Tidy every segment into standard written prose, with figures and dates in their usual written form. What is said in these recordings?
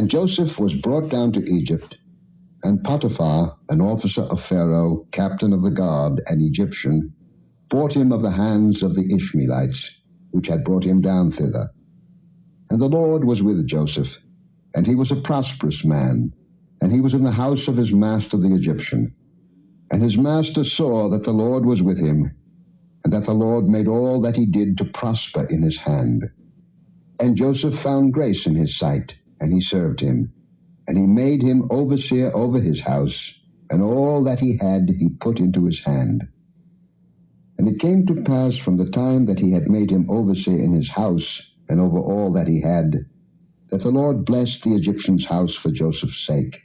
And Joseph was brought down to Egypt, and Potiphar, an officer of Pharaoh, captain of the guard, an Egyptian, bought him of the hands of the Ishmaelites, which had brought him down thither. And the Lord was with Joseph, and he was a prosperous man, and he was in the house of his master the Egyptian. And his master saw that the Lord was with him, and that the Lord made all that he did to prosper in his hand. And Joseph found grace in his sight, and he served him. And he made him overseer over his house, and all that he had he put into his hand. And it came to pass from the time that he had made him overseer in his house, and over all that he had, that the Lord blessed the Egyptian's house for Joseph's sake.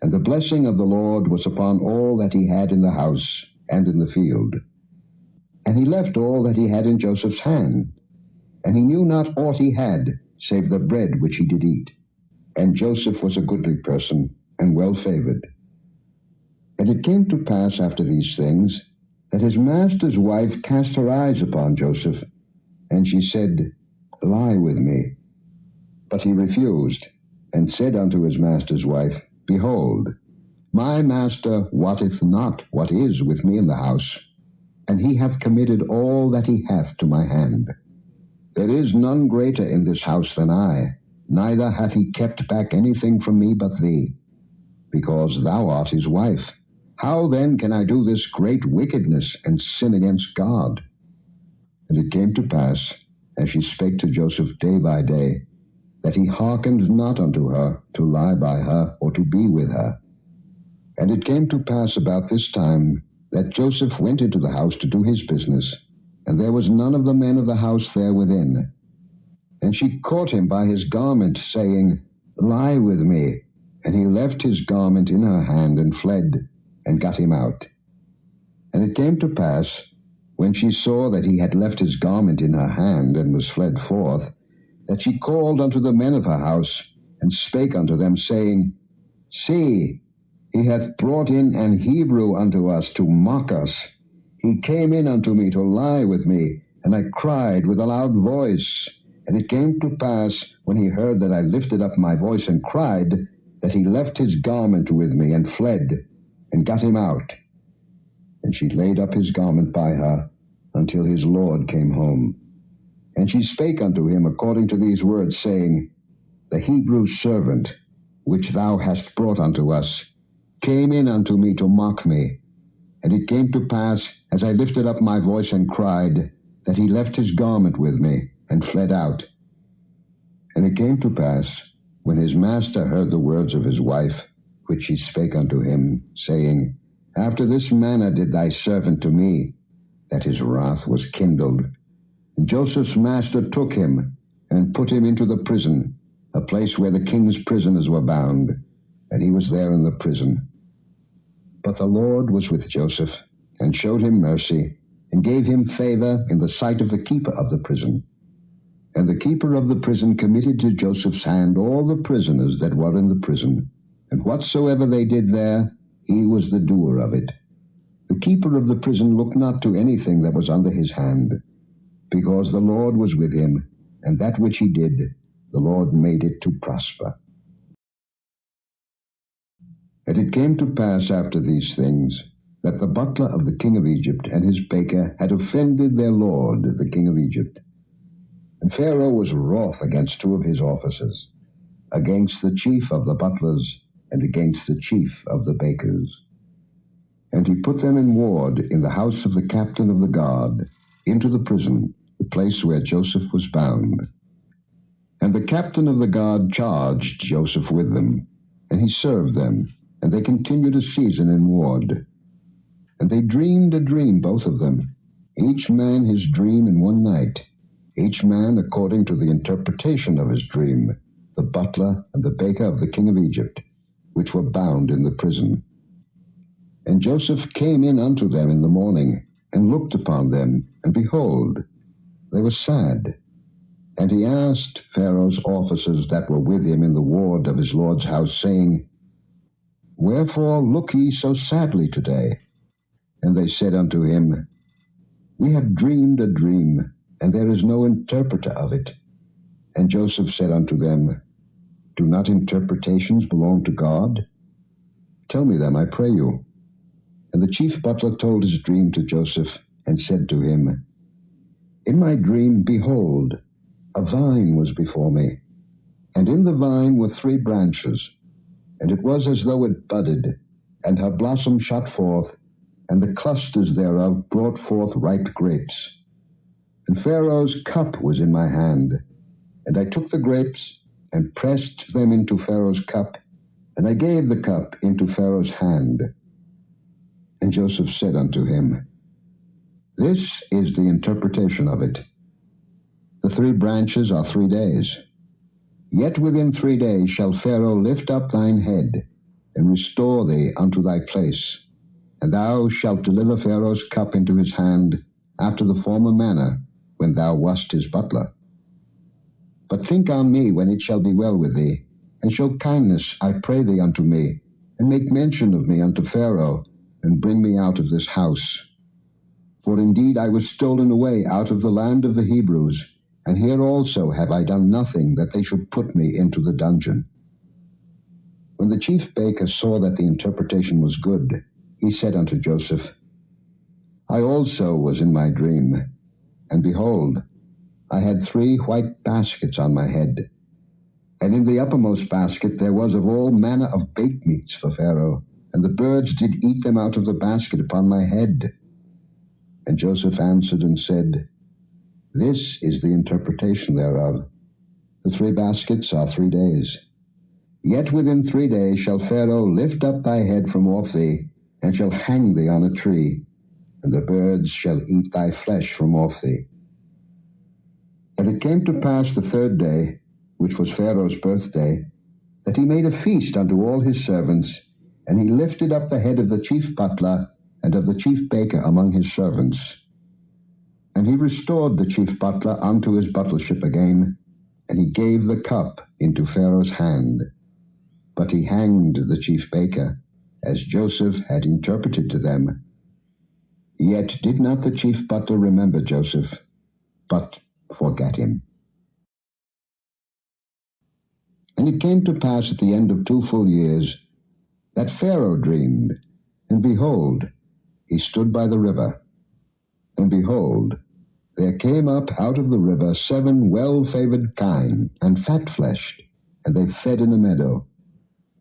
And the blessing of the Lord was upon all that he had in the house and in the field. And he left all that he had in Joseph's hand, and he knew not aught he had, save the bread which he did eat. And Joseph was a goodly person, and well favored. And it came to pass after these things, that his master's wife cast her eyes upon Joseph, and she said, Lie with me. But he refused, and said unto his master's wife, Behold, my master wotteth not what is with me in the house, and he hath committed all that he hath to my hand. There is none greater in this house than I, neither hath he kept back anything from me but thee, because thou art his wife. How then can I do this great wickedness and sin against God? And it came to pass, as she spake to Joseph day by day, that he hearkened not unto her to lie by her or to be with her. And it came to pass about this time that Joseph went into the house to do his business, and there was none of the men of the house there within. And she caught him by his garment, saying, Lie with me. And he left his garment in her hand and fled, and got him out. And it came to pass, when she saw that he had left his garment in her hand, and was fled forth, that she called unto the men of her house, and spake unto them, saying, See, he hath brought in an Hebrew unto us to mock us. He came in unto me to lie with me, and I cried with a loud voice. And it came to pass, when he heard that I lifted up my voice and cried, that he left his garment with me, and fled, and got him out. And she laid up his garment by her, until his Lord came home. And she spake unto him according to these words, saying, The Hebrew servant, which thou hast brought unto us, came in unto me to mock me. And it came to pass, as I lifted up my voice and cried, that he left his garment with me, and fled out. And it came to pass, when his master heard the words of his wife, which she spake unto him, saying, After this manner did thy servant to me, that his wrath was kindled. And Joseph's master took him, and put him into the prison, a place where the king's prisoners were bound, and he was there in the prison. But the Lord was with Joseph, and showed him mercy, and gave him favor in the sight of the keeper of the prison. And the keeper of the prison committed to Joseph's hand all the prisoners that were in the prison, and whatsoever they did there, he was the doer of it. The keeper of the prison looked not to anything that was under his hand, because the Lord was with him, and that which he did, the Lord made it to prosper. And it came to pass after these things, that the butler of the king of Egypt and his baker had offended their lord, the king of Egypt. And Pharaoh was wroth against two of his officers, against the chief of the butlers, and against the chief of the bakers. And he put them in ward in the house of the captain of the guard, into the prison, the place where Joseph was bound. And the captain of the guard charged Joseph with them, and he served them, and they continued a season in ward. And they dreamed a dream, both of them, each man his dream in one night, each man according to the interpretation of his dream, the butler and the baker of the king of Egypt, which were bound in the prison. And Joseph came in unto them in the morning, and looked upon them, and behold, they were sad. And he asked Pharaoh's officers that were with him in the ward of his lord's house, saying, Wherefore look ye so sadly today? And they said unto him, We have dreamed a dream, and there is no interpreter of it. And Joseph said unto them, Do not interpretations belong to God? Tell me them, I pray you. And the chief butler told his dream to Joseph, and said to him, In my dream, behold, a vine was before me, and in the vine were 3 branches, and it was as though it budded, and her blossom shot forth, and the clusters thereof brought forth ripe grapes. And Pharaoh's cup was in my hand, and I took the grapes, and pressed them into Pharaoh's cup, and I gave the cup into Pharaoh's hand. And Joseph said unto him, This is the interpretation of it. The 3 branches are 3 days. Yet within 3 days shall Pharaoh lift up thine head, and restore thee unto thy place, and thou shalt deliver Pharaoh's cup into his hand, after the former manner, when thou wast his butler. But think on me when it shall be well with thee, and show kindness, I pray thee, unto me, and make mention of me unto Pharaoh, and bring me out of this house. For indeed I was stolen away out of the land of the Hebrews, and here also have I done nothing that they should put me into the dungeon. When the chief baker saw that the interpretation was good, he said unto Joseph, I also was in my dream, and behold, I had 3 white baskets on my head, and in the uppermost basket there was of all manner of baked meats for Pharaoh, and the birds did eat them out of the basket upon my head. And Joseph answered and said, This is the interpretation thereof. The 3 baskets are 3 days. Yet within 3 days shall Pharaoh lift up thy head from off thee, and shall hang thee on a tree, and the birds shall eat thy flesh from off thee. And it came to pass the 3rd day, which was Pharaoh's birthday, that he made a feast unto all his servants, and he lifted up the head of the chief butler and of the chief baker among his servants. And he restored the chief butler unto his butlership again, and he gave the cup into Pharaoh's hand. But he hanged the chief baker, as Joseph had interpreted to them. Yet did not the chief butler remember Joseph, but forgat him. And it came to pass at the end of 2 full years, that Pharaoh dreamed, and behold, he stood by the river. And behold, there came up out of the river 7 well-favored kine, and fat-fleshed, and they fed in a meadow.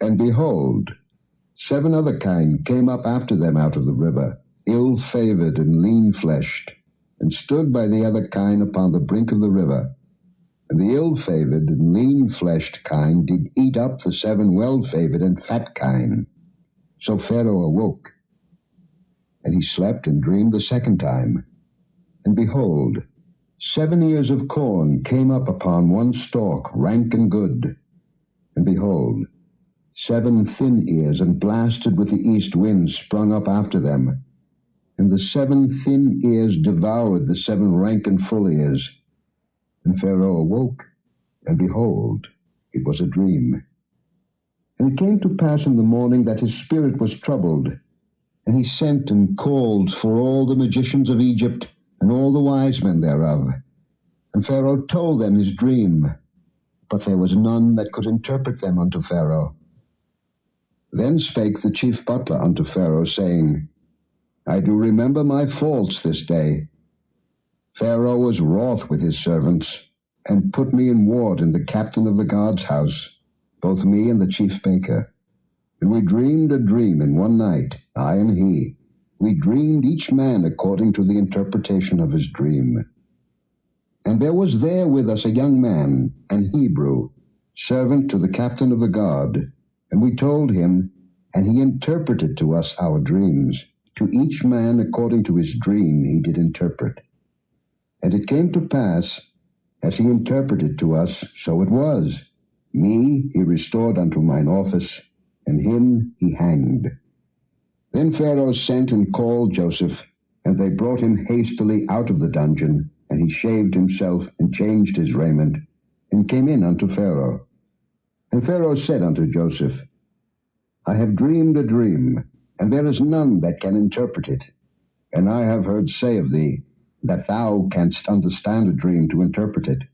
And behold, 7 other kine came up after them out of the river, ill-favored and lean-fleshed, and stood by the other kine upon the brink of the river. And the ill-favored and lean-fleshed kine did eat up the 7 well-favored and fat kine. So Pharaoh awoke, and he slept and dreamed the 2nd time. And behold, 7 ears of corn came up upon one stalk, rank and good. And behold, 7 thin ears and blasted with the east wind sprung up after them. And the 7 thin ears devoured the 7 rank and full ears. And Pharaoh awoke, and behold, it was a dream. And it came to pass in the morning that his spirit was troubled, and he sent and called for all the magicians of Egypt, and all the wise men thereof. And Pharaoh told them his dream, but there was none that could interpret them unto Pharaoh. Then spake the chief butler unto Pharaoh, saying, I do remember my faults this day. Pharaoh was wroth with his servants, and put me in ward in the captain of the guard's house, both me and the chief baker. And we dreamed a dream in one night, I and he. We dreamed each man according to the interpretation of his dream. And there was there with us a young man, an Hebrew, servant to the captain of the guard. And we told him, and he interpreted to us our dreams. To each man according to his dream he did interpret. And it came to pass, as he interpreted to us, so it was. Me he restored unto mine office, and him he hanged. Then Pharaoh sent and called Joseph, and they brought him hastily out of the dungeon, and he shaved himself, and changed his raiment, and came in unto Pharaoh. And Pharaoh said unto Joseph, I have dreamed a dream, and there is none that can interpret it. And I have heard say of thee, that thou canst understand a dream to interpret it.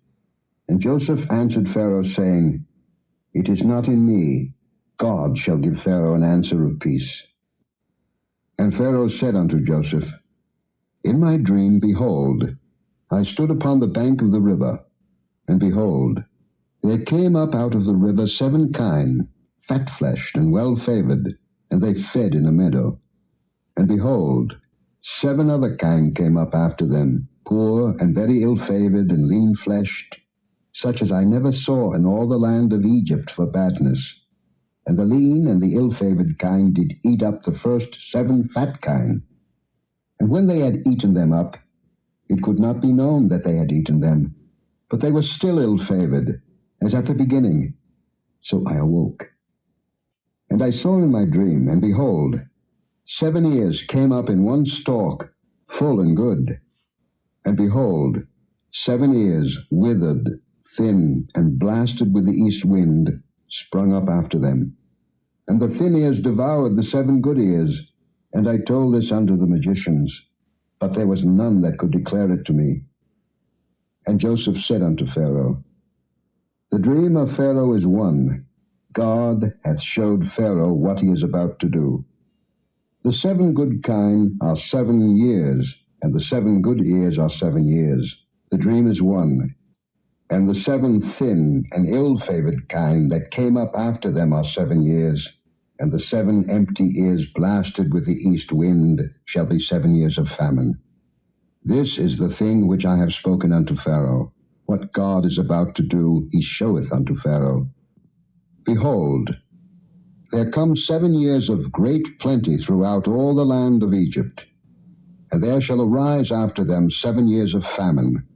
And Joseph answered Pharaoh, saying, It is not in me. God shall give Pharaoh an answer of peace. And Pharaoh said unto Joseph, In my dream, behold, I stood upon the bank of the river, and behold, there came up out of the river 7 kine, fat-fleshed and well-favoured, and they fed in a meadow. And behold, 7 other kine came up after them, poor and very ill-favoured and lean-fleshed, such as I never saw in all the land of Egypt for badness. And the lean and the ill-favoured kine did eat up the first 7 fat kine. And when they had eaten them up, it could not be known that they had eaten them, but they were still ill-favoured, as at the beginning. So I awoke. And I saw in my dream, and behold, 7 ears came up in one stalk, full and good. And behold, 7 ears, withered, thin, and blasted with the east wind, sprung up after them. And the thin ears devoured the 7 good ears. And I told this unto the magicians, but there was none that could declare it to me. And Joseph said unto Pharaoh, The dream of Pharaoh is one. God hath showed Pharaoh what he is about to do. The 7 good kine are 7 years, and the 7 good ears are 7 years. The dream is one. And the 7 thin and ill-favoured kine that came up after them are 7 years, and the 7 empty ears blasted with the east wind shall be 7 years of famine. This is the thing which I have spoken unto Pharaoh. What God is about to do, he showeth unto Pharaoh. Behold, there come 7 years of great plenty throughout all the land of Egypt, and there shall arise after them 7 years of famine,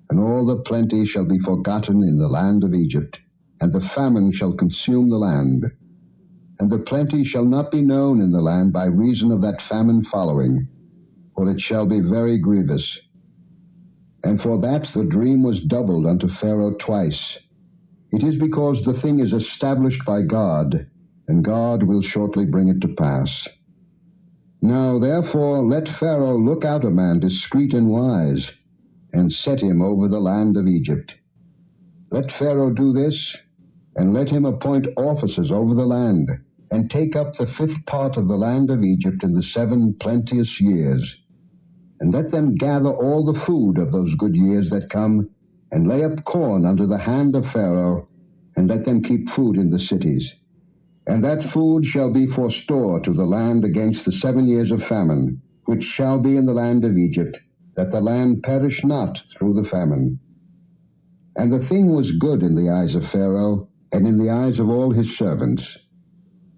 and all the plenty shall be forgotten in the land of Egypt, and the famine shall consume the land. And the plenty shall not be known in the land by reason of that famine following, for it shall be very grievous. And for that the dream was doubled unto Pharaoh twice. It is because the thing is established by God, and God will shortly bring it to pass. Now therefore let Pharaoh look out a man discreet and wise, and set him over the land of Egypt. Let Pharaoh do this, and let him appoint officers over the land, and take up the 5th part of the land of Egypt in the 7 plenteous years. And let them gather all the food of those good years that come, and lay up corn under the hand of Pharaoh, and let them keep food in the cities. And that food shall be for store to the land against the 7 years of famine, which shall be in the land of Egypt, that the land perish not through the famine. And the thing was good in the eyes of Pharaoh, and in the eyes of all his servants.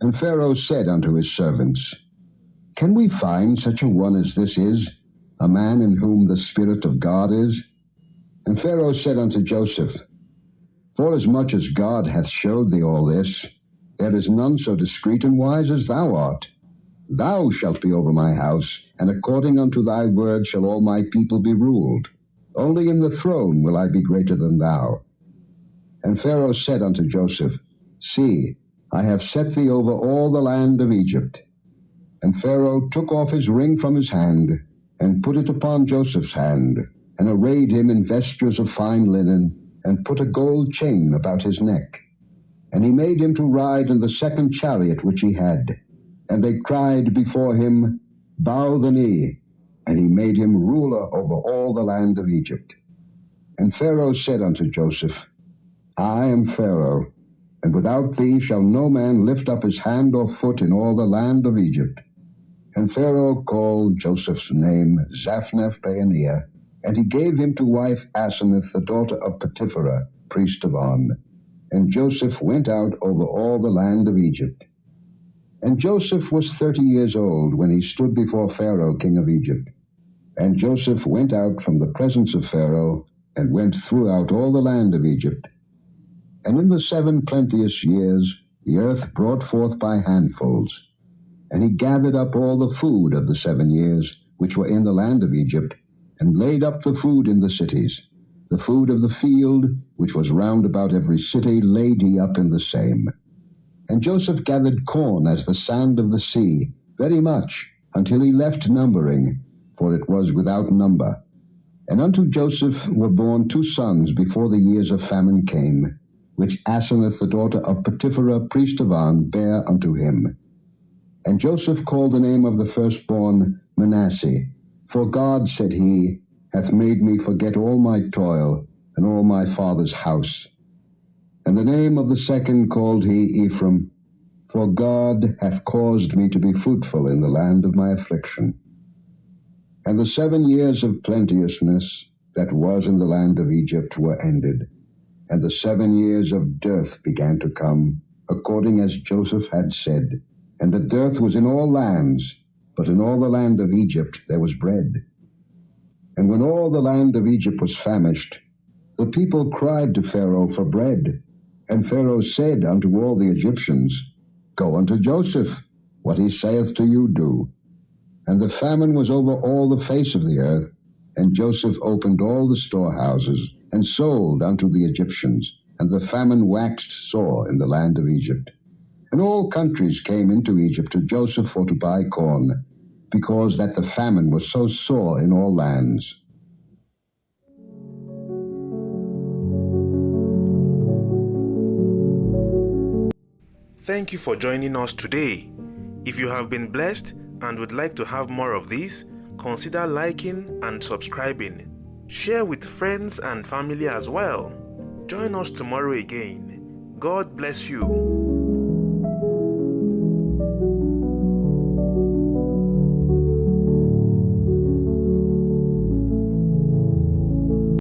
And Pharaoh said unto his servants, Can we find such a one as this is, a man in whom the Spirit of God is? And Pharaoh said unto Joseph, Forasmuch as God hath showed thee all this, there is none so discreet and wise as thou art. Thou shalt be over my house, and according unto thy word shall all my people be ruled. Only in the throne will I be greater than thou. And Pharaoh said unto Joseph, See, I have set thee over all the land of Egypt. And Pharaoh took off his ring from his hand, and put it upon Joseph's hand, and arrayed him in vestures of fine linen, and put a gold chain about his neck. And he made him to ride in the 2nd chariot which he had. And they cried before him, Bow the knee. And he made him ruler over all the land of Egypt. And Pharaoh said unto Joseph, I am Pharaoh, and without thee shall no man lift up his hand or foot in all the land of Egypt. And Pharaoh called Joseph's name Zaphnath-Paaneah, and he gave him to wife Asenath, the daughter of Potipherah, priest of On. And Joseph went out over all the land of Egypt. And Joseph was 30 years old when he stood before Pharaoh, king of Egypt. And Joseph went out from the presence of Pharaoh, and went throughout all the land of Egypt. And in the 7 plenteous years the earth brought forth by handfuls. And he gathered up all the food of the 7 years which were in the land of Egypt, and laid up the food in the cities. The food of the field, which was round about every city, laid he up in the same. And Joseph gathered corn as the sand of the sea, very much, until he left numbering, for it was without number. And unto Joseph were born 2 sons before the years of famine came, which Asenath the daughter of Potipharah priest of On bare unto him. And Joseph called the name of the firstborn Manasseh, for God, said he, hath made me forget all my toil and all my father's house. And the name of the second called he Ephraim, for God hath caused me to be fruitful in the land of my affliction. And the 7 years of plenteousness that was in the land of Egypt were ended, and the 7 years of dearth began to come, according as Joseph had said. And the dearth was in all lands, but in all the land of Egypt there was bread. And when all the land of Egypt was famished, the people cried to Pharaoh for bread. And Pharaoh said unto all the Egyptians, Go unto Joseph, what he saith to you do. And the famine was over all the face of the earth, and Joseph opened all the storehouses, and sold unto the Egyptians, and the famine waxed sore in the land of Egypt. And all countries came into Egypt to Joseph for to buy corn, because that the famine was so sore in all lands. Thank you for joining us today. If you have been blessed and would like to have more of this, consider liking and subscribing. Share with friends and family as well. Join us tomorrow again. God bless you.